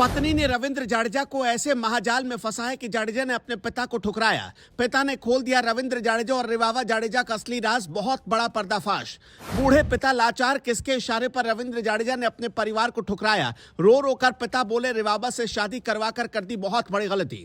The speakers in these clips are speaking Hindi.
पत्नी ने रविंद्र जाडेजा को ऐसे महाजाल में फंसा है कि जाडेजा ने अपने पिता को ठुकराया। पिता ने खोल दिया रविंद्र जाडेजा और रिवावा जाडेजा का असली राज। बहुत बड़ा पर्दाफाश। बूढ़े पिता लाचार, किसके इशारे पर रविंद्र जाडेजा ने अपने परिवार को ठुकराया। रो रो कर पिता बोले रिवावा से शादी करवा कर दी बहुत बड़ी गलती।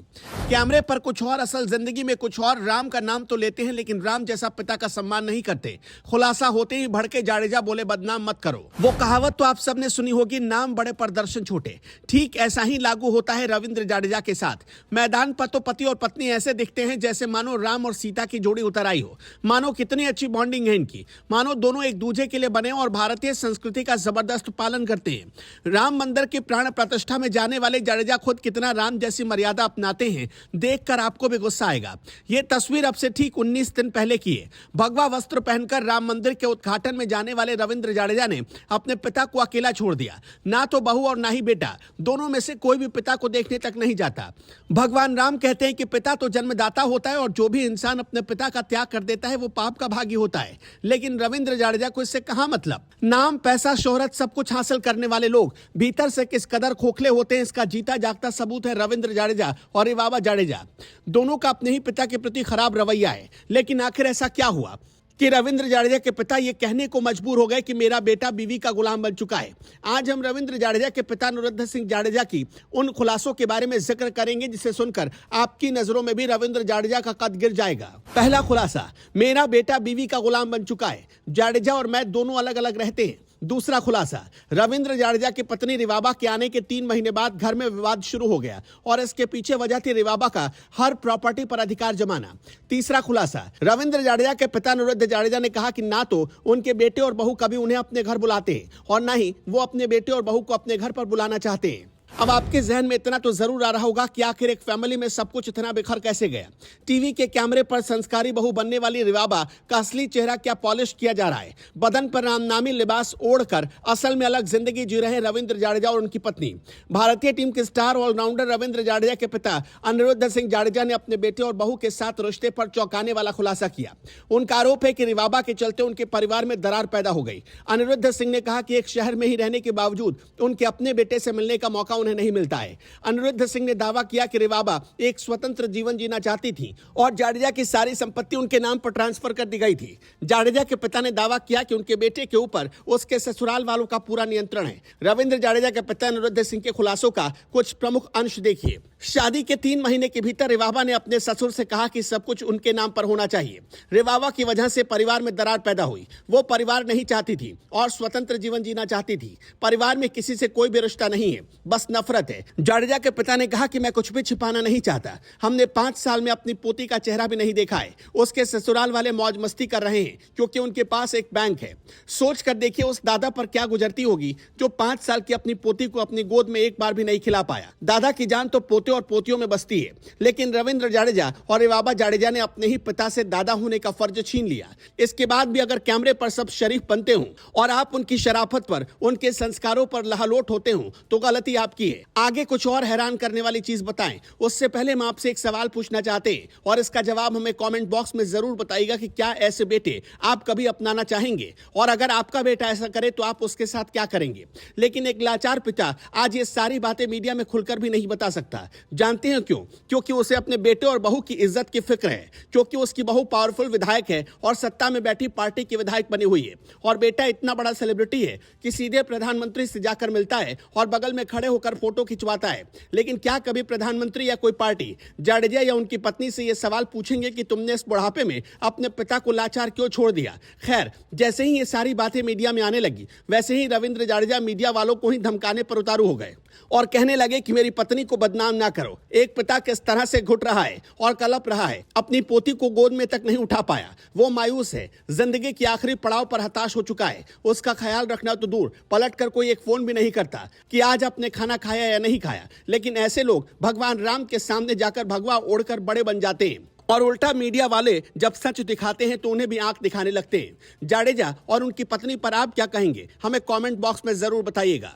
कैमरे पर कुछ और, असल जिंदगी में कुछ और। राम का नाम तो लेते हैं लेकिन राम जैसा पिता का सम्मान नहीं करते। खुलासा होते ही भड़के जाडेजा बोले बदनाम मत करो। वो कहावत तो आप सबने सुनी होगी, नाम बड़े पर दर्शन छोटे। ठीक ऐसा ही लागू होता है रविंद्र जाडेजा के साथ। मैदान पर तो पति और पत्नी ऐसे दिखते हैं जैसे मानो राम और सीता की जोड़ी उतर आई हो। मानो कितनी अच्छी बॉन्डिंग है इनकी, मानो दोनों एक दूसरे के लिए बने और भारतीय संस्कृति का जबरदस्त पालन करते हैं। राम मंदिर की प्राण प्रतिष्ठा में जाने वाले जाडेजा खुद कितना राम जैसी मर्यादा अपनाते हैं, देखकर आपको भी गुस्सा आएगा। ये तस्वीर अब से ठीक 19 दिन पहले की है। भगवा वस्त्र पहनकर राम मंदिर के उद्घाटन में जाने वाले रविंद्र जाडेजा ने अपने पिता को अकेला छोड़ दिया। ना तो बहू और ना ही बेटा, दोनों में से कोई भी पिता को देखने तक नहीं जाता। भगवान राम कहते हैं कि पिता तो जन्मदाता होता है और जो भी इंसान अपने पिता का त्याग कर देता है वो पाप का भागी होता है। लेकिन रविंद्र जाडेजा को इससे कहां मतलब। नाम, पैसा, शोहरत सब कुछ हासिल करने वाले लोग भीतर से किस कदर खोखले होते हैं, इसका जीता जागता सबूत है रविंद्र जाडेजा और रिवावा जाडेजा। दोनों का अपने ही पिता के प्रति खराब रवैया है। लेकिन आखिर ऐसा क्या हुआ कि रविंद्र जाडेजा के पिता ये कहने को मजबूर हो गए कि मेरा बेटा बीवी का गुलाम बन चुका है। आज हम रविंद्र जाडेजा के पिता अनिरुद्ध सिंह जाडेजा की उन खुलासों के बारे में जिक्र करेंगे जिसे सुनकर आपकी नजरों में भी रविंद्र जाडेजा का कद गिर जाएगा। पहला खुलासा, मेरा बेटा बीवी का गुलाम बन चुका है। जाडेजा और मैं दोनों अलग अलग रहते हैं। दूसरा खुलासा, रविंद्र जाडेजा की पत्नी रिवाबा के आने के 3 महीने बाद घर में विवाद शुरू हो गया और इसके पीछे वजह थी रिवाबा का हर प्रॉपर्टी पर अधिकार जमाना। तीसरा खुलासा, रविंद्र जाडेजा के पिता अनिरुद्ध जाडेजा ने कहा कि ना तो उनके बेटे और बहू कभी उन्हें अपने घर बुलाते हैं और ना ही वो अपने बेटे और बहू को अपने घर पर बुलाना चाहते हैं। अब आपके जहन में इतना तो जरूर आ रहा होगा कि आखिर एक फैमिली में सब कुछ इतना बिखर कैसे गया। टीवी के कैमरे पर संस्कारी बहू बनने वाली रिवाबा का असली चेहरा क्या पॉलिश किया जा रहा है। बदन पर रामनामी लिबास ओढ़कर असल में अलग जिंदगी जी रहे रविंद्र जाडेजा और उनकी पत्नी। भारतीय टीम के स्टार ऑलराउंडर रविंद्र जाडेजा के पिता अनिरुद्ध सिंह जाडेजा ने अपने बेटे और बहू के साथ रिश्ते पर चौंकाने वाला खुलासा किया। उनका आरोप है कि रिवाबा के चलते उनके परिवार में दरार पैदा हो गई। अनिरुद्ध सिंह ने कहा कि एक शहर में ही रहने के बावजूद उनके अपने बेटे से मिलने का मौका उन्हें नहीं मिलता है। अनिरुद्ध सिंह ने दावा किया कि रिवाबा एक स्वतंत्र जीवन जीना चाहती थी और जाडेजा की सारी संपत्ति उनके नाम पर ट्रांसफर कर दी गई थी। जाडेजा के पिता ने दावा किया कि उनके बेटे के ऊपर उसके ससुराल वालों का पूरा नियंत्रण है। रविंद्र जाडेजा के पिता अनिरुद्ध सिंह के खुलासों का कुछ प्रमुख अंश देखिए। शादी के 3 महीने के भीतर रिवाबा ने अपने ससुर से कहा कि सब कुछ उनके नाम पर होना चाहिए। रिवाबा की वजह से परिवार में दरार पैदा हुई। वो परिवार नहीं चाहती थी और स्वतंत्र जीवन जीना चाहती थी। परिवार में किसी से कोई भी रिश्ता नहीं है, बस नफरत है। जाडेजा के पिता ने कहा कि मैं कुछ भी छिपाना नहीं चाहता। हमने 5 साल में अपनी पोती का चेहरा भी नहीं देखा है। उसके ससुराल वाले मौज मस्ती कर रहे हैं क्योंकि उनके पास एक बैंक है। सोच कर देखिए उस दादा पर क्या गुजरती होगी जो 5 साल की अपनी पोती को अपनी गोद में एक बार भी नहीं खिला पाया। दादा की जान तो पोते और पोतियों में बसती है, लेकिन रविंद्र जाडेजा और रिवाबा जाडेजा ने अपने ही पिता से दादा होने का फर्ज छीन लिया। इसके बाद भी अगर कैमरे पर सब शरीफ बनते हों और आप उनकी शराफत पर, उनके संस्कारों पर लहालोट होते हों तो गलती आपकी है। आगे कुछ और हैरान करने वाली चीज बताएं, उससे पहले हम आपसे एक सवाल पूछना चाहते हैं और इसका जवाब हमें कमेंट बॉक्स में जरूर बताइएगा कि क्या ऐसे बेटे आप कभी अपनाना चाहेंगे और अगर आपका बेटा ऐसा करे तो आप उसके साथ क्या करेंगे। लेकिन एक लाचार पिता आज ये सारी बातें मीडिया में खुलकर भी नहीं बता सकता। जानते हैं क्यों? क्योंकि उसे अपने बेटे और बहू की इज्जत की फिक्र है, क्योंकि उसकी बहू पावरफुल विधायक है और सत्ता में बैठी पार्टी की विधायक बनी हुई है और बेटा इतना बड़ा सेलिब्रिटी है कि सीधे प्रधानमंत्री से जाकर मिलता है और बगल में खड़े होकर फोटो खिंचवाता है। लेकिन क्या कभी प्रधानमंत्री या कोई पार्टी जाडेजा या उनकी पत्नी से यह सवाल पूछेंगे कि तुमने इस बुढ़ापे में अपने पिता को लाचार क्यों छोड़ दिया? खैर, जैसे ही ये सारी बातें मीडिया में आने लगी वैसे ही रविंद्र जाडेजा मीडिया वालों को ही धमकाने पर उतारू हो गए और कहने लगे कि मेरी पत्नी को बदनाम ना करो। एक पिता किस तरह से घुट रहा है और कलप रहा है, अपनी पोती को गोद में तक नहीं उठा पाया। वो मायूस है, जिंदगी के आखिरी पड़ाव पर हताश हो चुका है। उसका ख्याल रखना तो दूर, पलट कर कोई एक फोन भी नहीं करता कि आज आपने खाना खाया या नहीं खाया। लेकिन ऐसे लोग भगवान राम के सामने जाकर भगवा ओढ़कर बड़े बन जाते हैं और उल्टा मीडिया वाले जब सच दिखाते हैं तो उन्हें भी आंख दिखाने लगते हैं। जाडेजा और उनकी पत्नी पर आप क्या कहेंगे? हमें कमेंट बॉक्स में जरूर बताइएगा।